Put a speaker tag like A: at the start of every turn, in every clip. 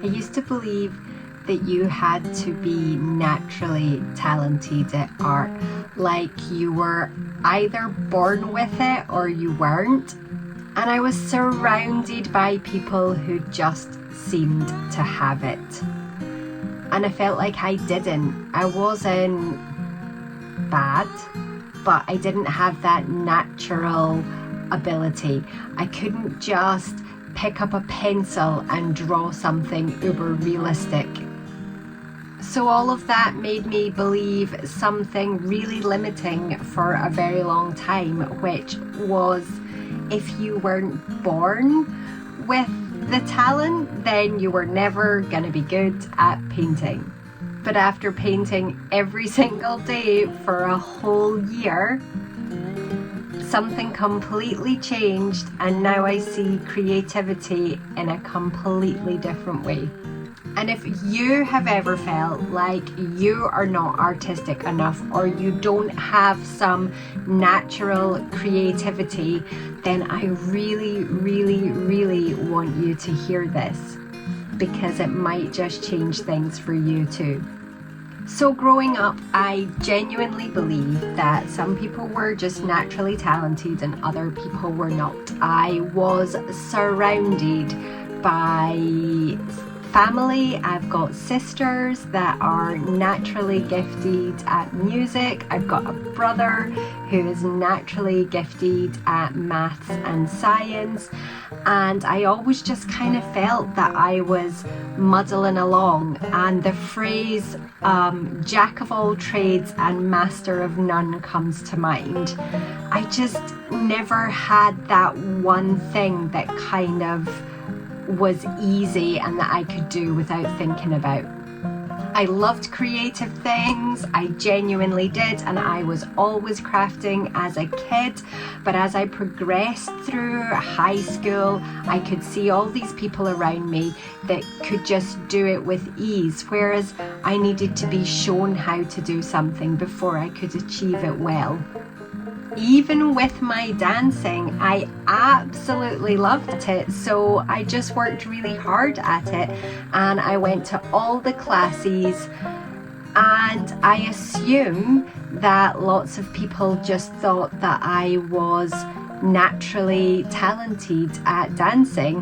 A: I used to believe that you had to be naturally talented at art, like you were either born with it or you weren't. And I was surrounded by people who just seemed to have it. And I felt like I didn't. I wasn't bad, but I didn't have that natural ability. I couldn't just pick up a pencil and draw something uber realistic. So all of that made me believe something really limiting for a very long time, which was if you weren't born with the talent, then you were never going to be good at painting. But after painting every single day for a whole year, something completely changed, and now I see creativity in a completely different way. And if you have ever felt like you are not artistic enough or you don't have some natural creativity, then I really, really, really want you to hear this, because it might just change things for you too. So growing up, I genuinely believed that some people were just naturally talented and other people were not. I was surrounded by family. I've got sisters that are naturally gifted at music. I've got a brother who is naturally gifted at maths and science. And I always just kind of felt that I was muddling along. And the phrase jack of all trades and master of none comes to mind. I just never had that one thing that kind of was easy and that I could do without thinking about. I loved creative things, I genuinely did, and I was always crafting as a kid. But as I progressed through high school, I could see all these people around me that could just do it with ease, whereas I needed to be shown how to do something before I could achieve it well. Even with my dancing, I absolutely loved it, so I just worked really hard at it, and I went to all the classes, and I assume that lots of people just thought that I was naturally talented at dancing.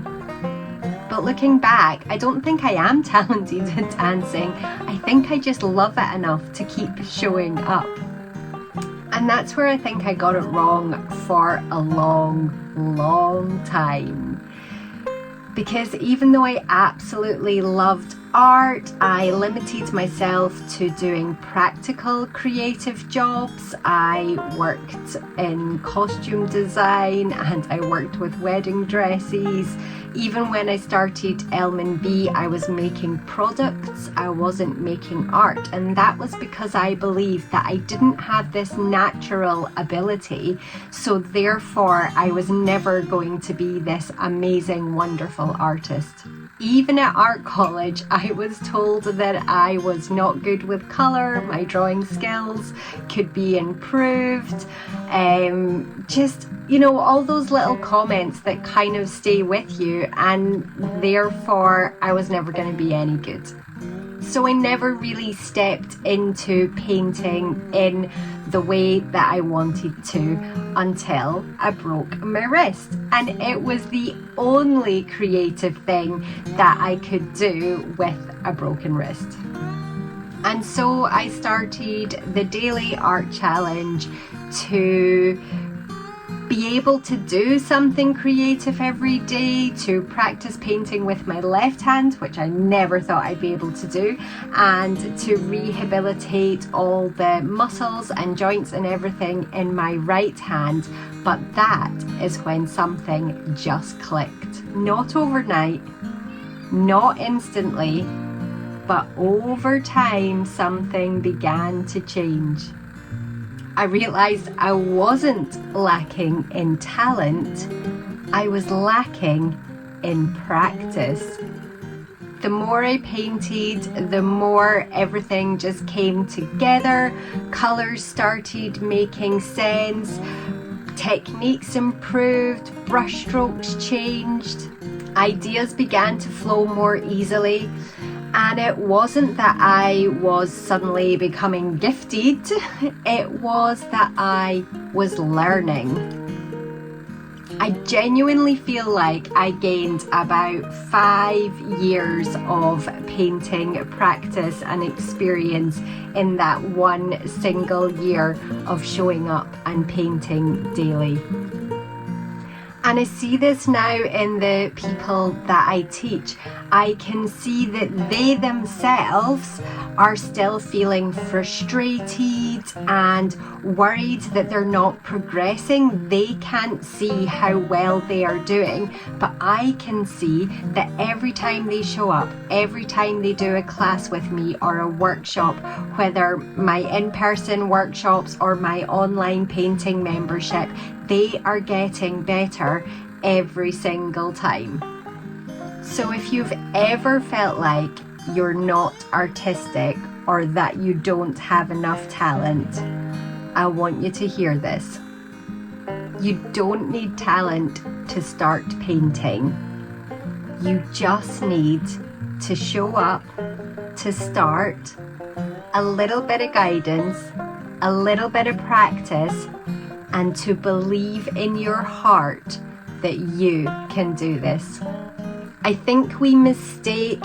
A: But looking back, I don't think I am talented at dancing. I think I just love it enough to keep showing up. And that's where I think I got it wrong for a long time. Because even though I absolutely loved art, I limited myself to doing practical creative jobs. I worked in costume design and I worked with wedding dresses. Even when I started Elm&B, I was making products, I wasn't making art, and that was because I believed that I didn't have this natural ability, so therefore I was never going to be this amazing, wonderful artist. Even at art college, I was told that I was not good with colour, my drawing skills could be improved, all those little comments that kind of stay with you, and therefore I was never going to be any good. So I never really stepped into painting in the way that I wanted to until I broke my wrist. And it was the only creative thing that I could do with a broken wrist. And so I started the daily art challenge to be able to do something creative every day, to practice painting with my left hand, which I never thought I'd be able to do, and to rehabilitate all the muscles and joints and everything in my right hand. But that is when something just clicked. Not overnight, not instantly, but over time something began to change. I realised I wasn't lacking in talent, I was lacking in practice. The more I painted, the more everything just came together, colours started making sense, techniques improved, brush strokes changed, Ideas began to flow more easily, and it wasn't that I was suddenly becoming gifted, it was that I was learning. I genuinely feel like I gained about 5 years of painting practice and experience in that one single year of showing up and painting daily. And I see this now in the people that I teach. I can see that they themselves are still feeling frustrated and worried that they're not progressing. They can't see how well they are doing, but I can see that every time they show up, every time they do a class with me or a workshop, whether my in-person workshops or my online painting membership, they are getting better every single time. So if you've ever felt like you're not artistic or that you don't have enough talent, I want you to hear this. You don't need talent to start painting. You just need to show up, to start, a little bit of guidance, a little bit of practice, and to believe in your heart that you can do this. I think we mistake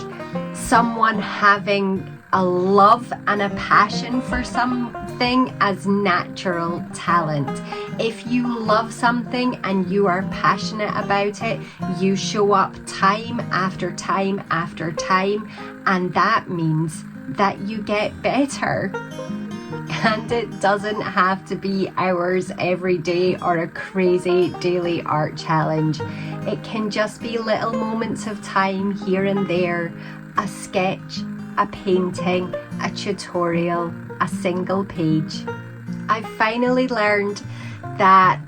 A: someone having a love and a passion for something as natural talent. If you love something and you are passionate about it, you show up time after time after time, and that means that you get better. And it doesn't have to be hours every day or a crazy daily art challenge. It can just be little moments of time here and there, a sketch, a painting, a tutorial, a single page. I finally learned that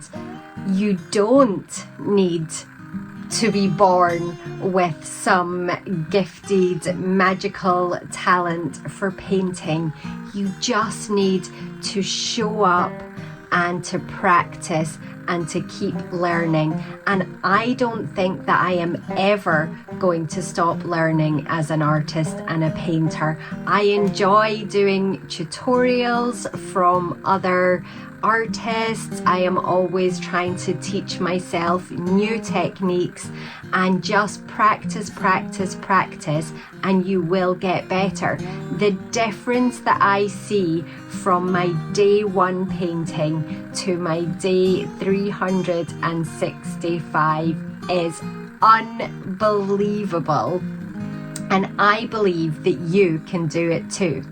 A: you don't need to be born with some gifted, magical talent for painting. You just need to show up and to practice and to keep learning. And I don't think that I am ever going to stop learning as an artist and a painter. I enjoy doing tutorials from other artists. I am always trying to teach myself new techniques, and just practice, and you will get better. The difference that I see from my day 1 painting to my day 365 is unbelievable, and I believe that you can do it too.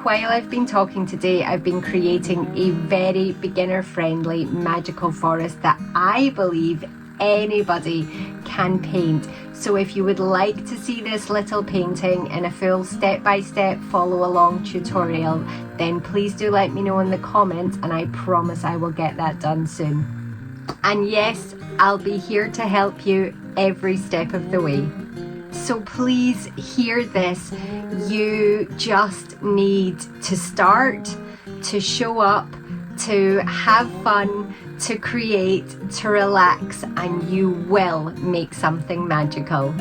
A: While I've been talking today, I've been creating a very beginner-friendly magical forest that I believe anybody can paint. So if you would like to see this little painting in a full step-by-step follow-along tutorial, then please do let me know in the comments, and I promise I will get that done soon. And yes, I'll be here to help you every step of the way. So please hear this. You just need to start, to show up, to have fun, to create, to relax, and you will make something magical.